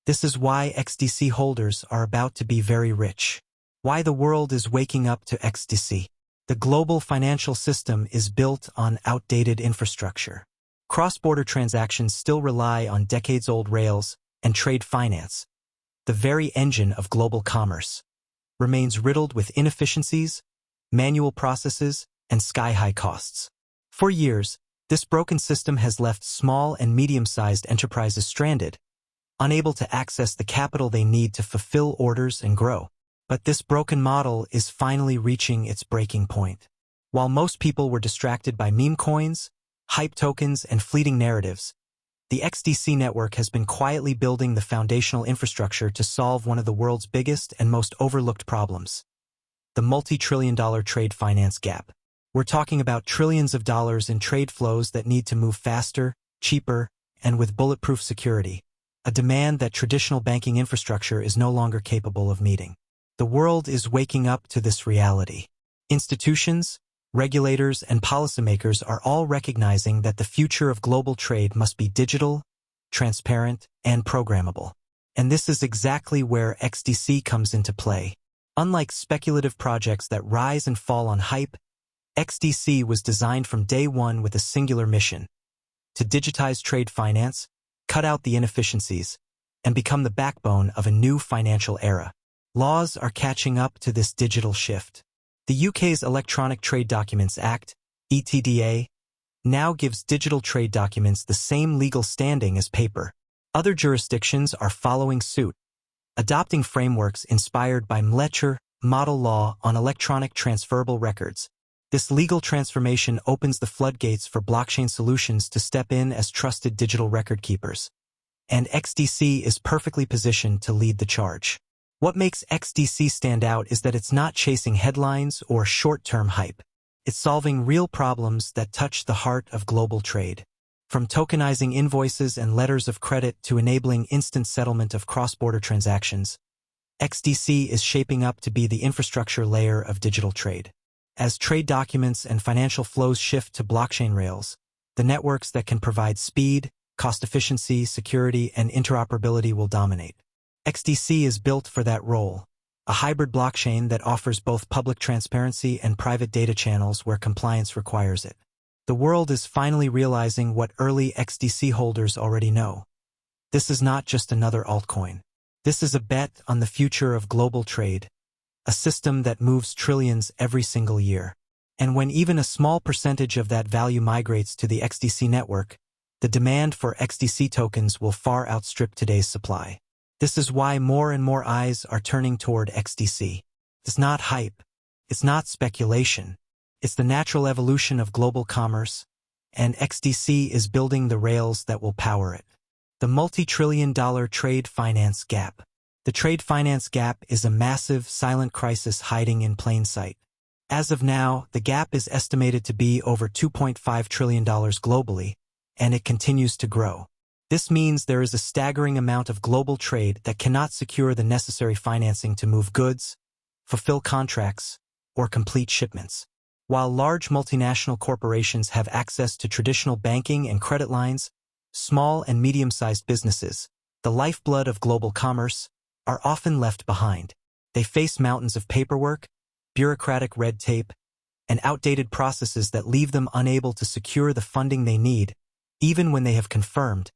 This is why XDC holders are about to be very rich. Why the world is waking up to XDC. The global financial system is built on outdated infrastructure. Cross-border transactions still rely on decades-old rails, and trade finance, the very engine of global commerce, remains riddled with inefficiencies, manual processes, and sky-high costs. For years, this broken system has left small and medium-sized enterprises stranded, unable to access the capital they need to fulfill orders and grow. But this broken model is finally reaching its breaking point. While most people were distracted by meme coins, hype tokens, and fleeting narratives, the XDC network has been quietly building the foundational infrastructure to solve one of the world's biggest and most overlooked problems: the multi-trillion-dollar trade finance gap. We're talking about trillions of dollars in trade flows that need to move faster, cheaper, and with bulletproof security, a demand that traditional banking infrastructure is no longer capable of meeting. The world is waking up to this reality. Institutions, regulators, and policymakers are all recognizing that the future of global trade must be digital, transparent, and programmable. And this is exactly where XDC comes into play. Unlike speculative projects that rise and fall on hype, XDC was designed from day one with a singular mission: to digitize trade finance, cut out the inefficiencies, and become the backbone of a new financial era. Laws are catching up to this digital shift. The UK's Electronic Trade Documents Act, ETDA, now gives digital trade documents the same legal standing as paper. Other jurisdictions are following suit, adopting frameworks inspired by MLETR, model law on electronic transferable records. This legal transformation opens the floodgates for blockchain solutions to step in as trusted digital record keepers. And XDC is perfectly positioned to lead the charge. What makes XDC stand out is that it's not chasing headlines or short-term hype. It's solving real problems that touch the heart of global trade. From tokenizing invoices and letters of credit to enabling instant settlement of cross-border transactions, XDC is shaping up to be the infrastructure layer of digital trade. As trade documents and financial flows shift to blockchain rails, the networks that can provide speed, cost efficiency, security, and interoperability will dominate. XDC is built for that role, a hybrid blockchain that offers both public transparency and private data channels where compliance requires it. The world is finally realizing what early XDC holders already know. This is not just another altcoin. This is a bet on the future of global trade, a system that moves trillions every single year. And when even a small percentage of that value migrates to the XDC network, the demand for XDC tokens will far outstrip today's supply. This is why more and more eyes are turning toward XDC. It's not hype. It's not speculation. It's the natural evolution of global commerce, and XDC is building the rails that will power it. The multi-trillion-dollar trade finance gap. The trade finance gap is a massive, silent crisis hiding in plain sight. As of now, the gap is estimated to be over $2.5 trillion globally, and it continues to grow. This means there is a staggering amount of global trade that cannot secure the necessary financing to move goods, fulfill contracts, or complete shipments. While large multinational corporations have access to traditional banking and credit lines, small and medium-sized businesses, the lifeblood of global commerce, are often left behind. They face mountains of paperwork, bureaucratic red tape, and outdated processes that leave them unable to secure the funding they need, even when they have confirmed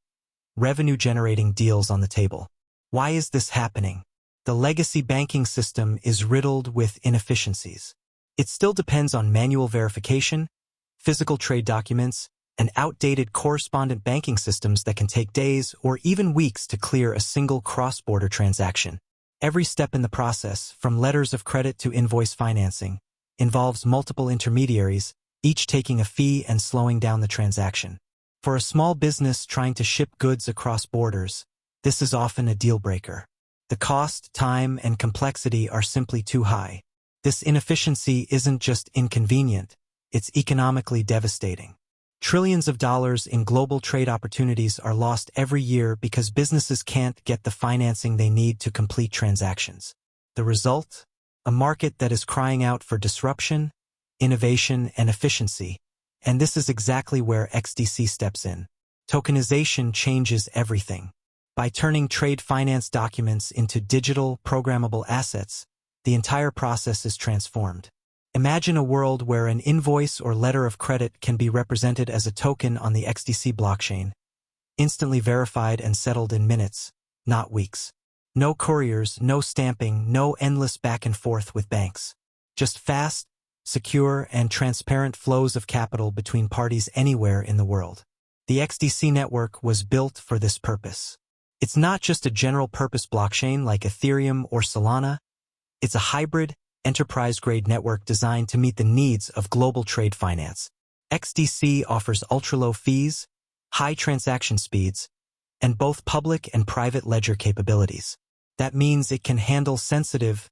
revenue-generating deals on the table. Why is this happening? The legacy banking system is riddled with inefficiencies. It still depends on manual verification, physical trade documents, and outdated correspondent banking systems that can take days or even weeks to clear a single cross-border transaction. Every step in the process, from letters of credit to invoice financing, involves multiple intermediaries, each taking a fee and slowing down the transaction. For a small business trying to ship goods across borders, this is often a deal-breaker. The cost, time, and complexity are simply too high. This inefficiency isn't just inconvenient, it's economically devastating. Trillions of dollars in global trade opportunities are lost every year because businesses can't get the financing they need to complete transactions. The result? A market that is crying out for disruption, innovation, and efficiency. And this is exactly where XDC steps in. Tokenization changes everything. By turning trade finance documents into digital, programmable assets, the entire process is transformed. Imagine a world where an invoice or letter of credit can be represented as a token on the XDC blockchain, instantly verified and settled in minutes, not weeks. No couriers, no stamping, no endless back and forth with banks. Just fast, secure, and transparent flows of capital between parties anywhere in the world. The XDC network was built for this purpose. It's not just a general-purpose blockchain like Ethereum or Solana. It's a hybrid, enterprise-grade network designed to meet the needs of global trade finance. XDC offers ultra-low fees, high transaction speeds, and both public and private ledger capabilities. That means it can handle sensitive,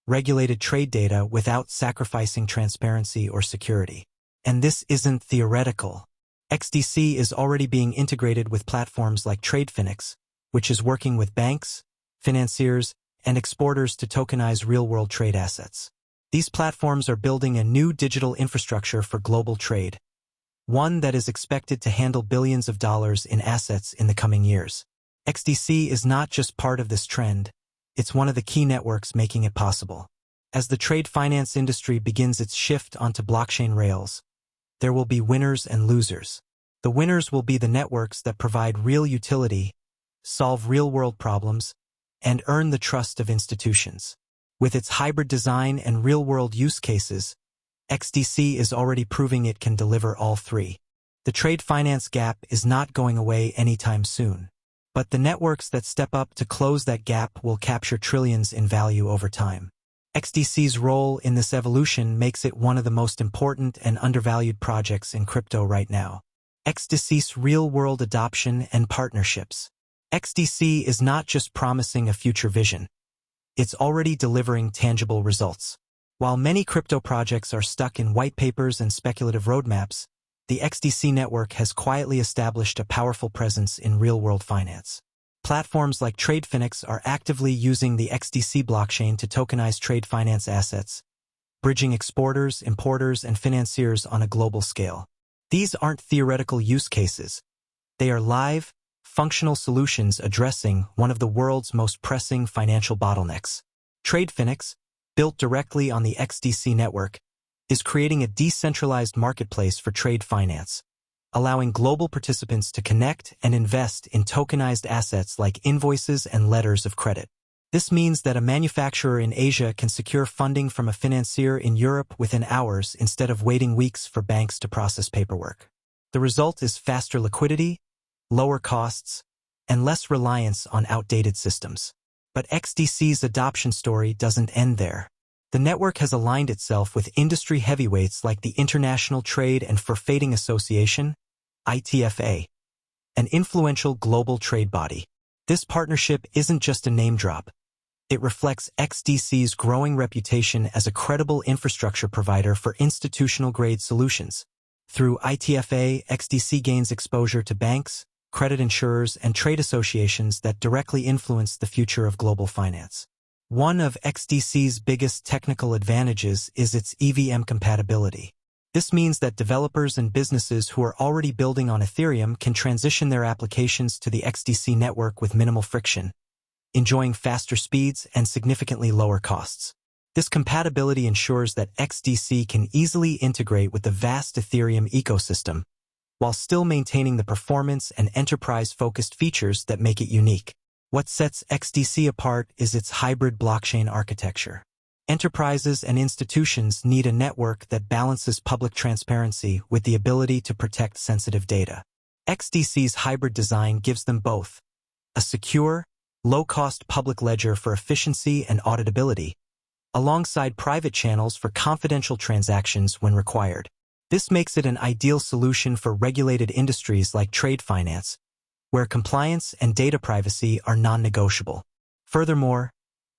regulated trade data without sacrificing transparency or security. And this isn't theoretical. XDC is already being integrated with platforms like TradeFinex, which is working with banks, financiers, and exporters to tokenize real-world trade assets. These platforms are building a new digital infrastructure for global trade, one that is expected to handle billions of dollars in assets in the coming years. XDC is not just part of this trend, it's one of the key networks making it possible. As the trade finance industry begins its shift onto blockchain rails, there will be winners and losers. The winners will be the networks that provide real utility, solve real-world problems, and earn the trust of institutions. With its hybrid design and real-world use cases, XDC is already proving it can deliver all three. The trade finance gap is not going away anytime soon. But the networks that step up to close that gap will capture trillions in value over time. XDC's role in this evolution makes it one of the most important and undervalued projects in crypto right now. XDC's real-world adoption and partnerships. XDC is not just promising a future vision. It's already delivering tangible results. While many crypto projects are stuck in white papers and speculative roadmaps, the XDC network has quietly established a powerful presence in real-world finance. Platforms like TradeFinex are actively using the XDC blockchain to tokenize trade finance assets, bridging exporters, importers, and financiers on a global scale. These aren't theoretical use cases. They are live, functional solutions addressing one of the world's most pressing financial bottlenecks. TradeFinex, built directly on the XDC network, is creating a decentralized marketplace for trade finance, allowing global participants to connect and invest in tokenized assets like invoices and letters of credit. This means that a manufacturer in Asia can secure funding from a financier in Europe within hours instead of waiting weeks for banks to process paperwork. The result is faster liquidity, lower costs, and less reliance on outdated systems. But XDC's adoption story doesn't end there. The network has aligned itself with industry heavyweights like the International Trade and Forfaiting Association, ITFA, an influential global trade body. This partnership isn't just a name drop. It reflects XDC's growing reputation as a credible infrastructure provider for institutional-grade solutions. Through ITFA, XDC gains exposure to banks, credit insurers, and trade associations that directly influence the future of global finance. One of XDC's biggest technical advantages is its EVM compatibility. This means that developers and businesses who are already building on Ethereum can transition their applications to the XDC network with minimal friction, enjoying faster speeds and significantly lower costs. This compatibility ensures that XDC can easily integrate with the vast Ethereum ecosystem, while still maintaining the performance and enterprise-focused features that make it unique. What sets XDC apart is its hybrid blockchain architecture. Enterprises and institutions need a network that balances public transparency with the ability to protect sensitive data. XDC's hybrid design gives them both: a secure, low-cost public ledger for efficiency and auditability, alongside private channels for confidential transactions when required. This makes it an ideal solution for regulated industries like trade finance, where compliance and data privacy are non-negotiable. Furthermore,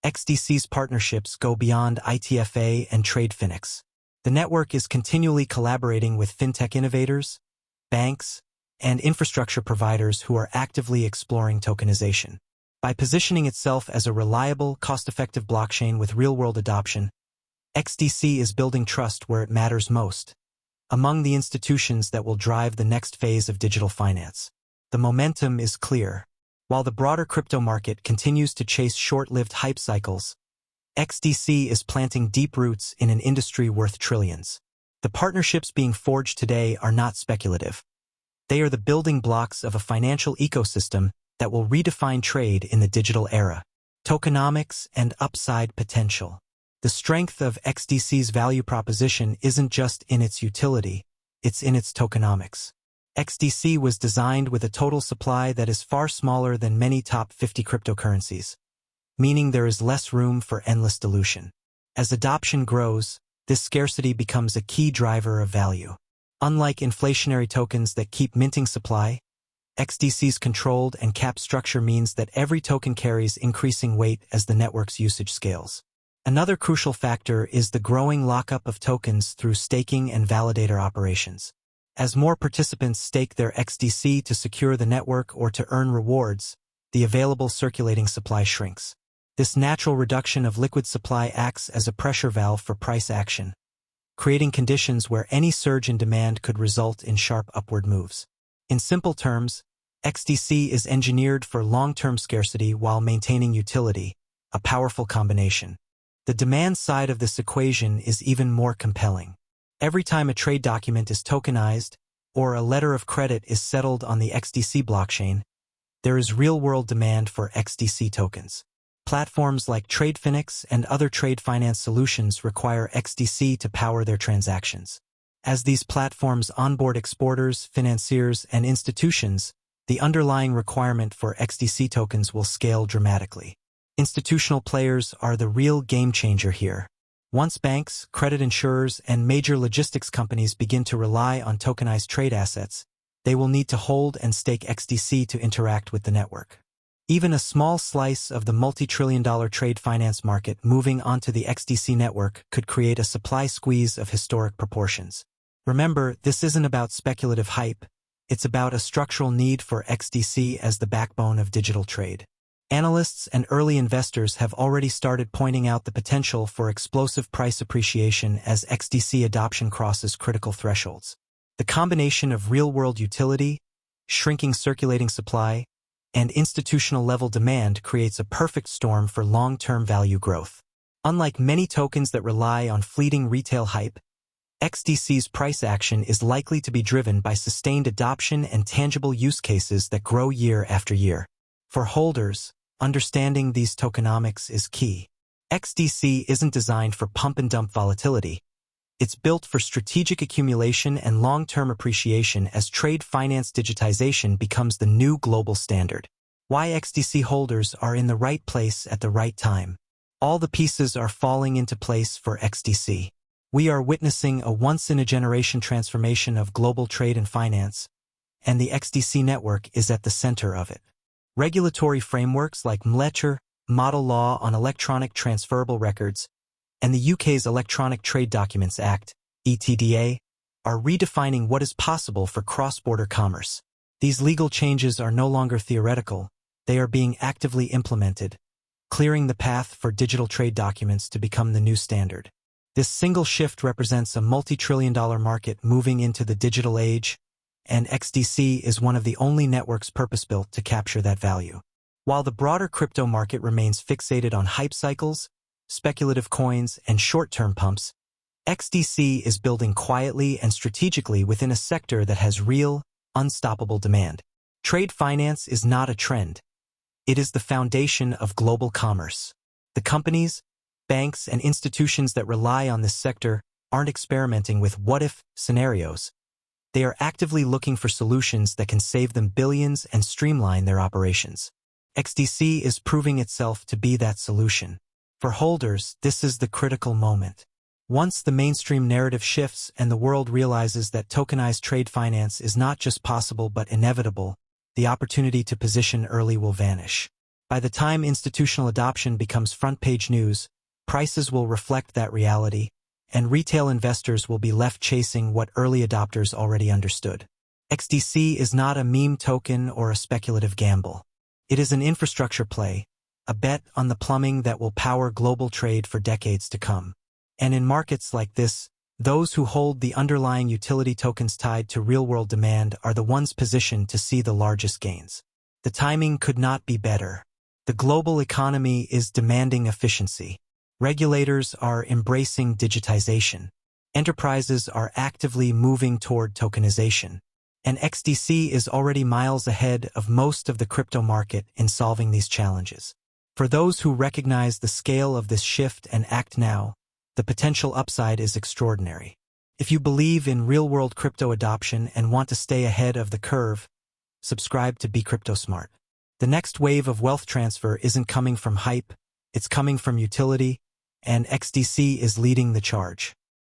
XDC's partnerships go beyond ITFA and TradeFinex. The network is continually collaborating with fintech innovators, banks, and infrastructure providers who are actively exploring tokenization. By positioning itself as a reliable, cost-effective blockchain with real-world adoption, XDC is building trust where it matters most, among the institutions that will drive the next phase of digital finance. The momentum is clear. While the broader crypto market continues to chase short-lived hype cycles, XDC is planting deep roots in an industry worth trillions. The partnerships being forged today are not speculative. They are the building blocks of a financial ecosystem that will redefine trade in the digital era. Tokenomics and upside potential. The strength of XDC's value proposition isn't just in its utility, it's in its tokenomics. XDC was designed with a total supply that is far smaller than many top 50 cryptocurrencies, meaning there is less room for endless dilution. As adoption grows, this scarcity becomes a key driver of value. Unlike inflationary tokens that keep minting supply, XDC's controlled and capped structure means that every token carries increasing weight as the network's usage scales. Another crucial factor is the growing lockup of tokens through staking and validator operations. As more participants stake their XDC to secure the network or to earn rewards, the available circulating supply shrinks. This natural reduction of liquid supply acts as a pressure valve for price action, creating conditions where any surge in demand could result in sharp upward moves. In simple terms, XDC is engineered for long-term scarcity while maintaining utility, a powerful combination. The demand side of this equation is even more compelling. Every time a trade document is tokenized, or a letter of credit is settled on the XDC blockchain, there is real-world demand for XDC tokens. Platforms like TradeFinex and other trade finance solutions require XDC to power their transactions. As these platforms onboard exporters, financiers, and institutions, the underlying requirement for XDC tokens will scale dramatically. Institutional players are the real game changer here. Once banks, credit insurers, and major logistics companies begin to rely on tokenized trade assets, they will need to hold and stake XDC to interact with the network. Even a small slice of the multi-trillion-dollar trade finance market moving onto the XDC network could create a supply squeeze of historic proportions. Remember, this isn't about speculative hype, it's about a structural need for XDC as the backbone of digital trade. Analysts and early investors have already started pointing out the potential for explosive price appreciation as XDC adoption crosses critical thresholds. The combination of real-world utility, shrinking circulating supply, and institutional-level demand creates a perfect storm for long-term value growth. Unlike many tokens that rely on fleeting retail hype, XDC's price action is likely to be driven by sustained adoption and tangible use cases that grow year after year. For holders, understanding these tokenomics is key. XDC isn't designed for pump-and-dump volatility. It's built for strategic accumulation and long-term appreciation as trade finance digitization becomes the new global standard. Why XDC holders are in the right place at the right time. All the pieces are falling into place for XDC. We are witnessing a once-in-a-generation transformation of global trade and finance, and the XDC network is at the center of it. Regulatory frameworks like MLETR, Model Law on Electronic Transferable Records, and the UK's Electronic Trade Documents Act, ETDA, are redefining what is possible for cross-border commerce. These legal changes are no longer theoretical, they are being actively implemented, clearing the path for digital trade documents to become the new standard. This single shift represents a multi-trillion-dollar market moving into the digital age, and XDC is one of the only networks purpose-built to capture that value. While the broader crypto market remains fixated on hype cycles, speculative coins, and short-term pumps, XDC is building quietly and strategically within a sector that has real, unstoppable demand. Trade finance is not a trend. It is the foundation of global commerce. The companies, banks, and institutions that rely on this sector aren't experimenting with what-if scenarios. They are actively looking for solutions that can save them billions and streamline their operations. XDC is proving itself to be that solution. For holders, this is the critical moment. Once the mainstream narrative shifts and the world realizes that tokenized trade finance is not just possible but inevitable, the opportunity to position early will vanish. By the time institutional adoption becomes front-page news, prices will reflect that reality, and retail investors will be left chasing what early adopters already understood. XDC is not a meme token or a speculative gamble. It is an infrastructure play, a bet on the plumbing that will power global trade for decades to come. And in markets like this, those who hold the underlying utility tokens tied to real-world demand are the ones positioned to see the largest gains. The timing could not be better. The global economy is demanding efficiency. Regulators are embracing digitization. Enterprises are actively moving toward tokenization. And XDC is already miles ahead of most of the crypto market in solving these challenges. For those who recognize the scale of this shift and act now, the potential upside is extraordinary. If you believe in real-world crypto adoption and want to stay ahead of the curve, subscribe to Be Crypto Smart. The next wave of wealth transfer isn't coming from hype, it's coming from utility, and XDC is leading the charge.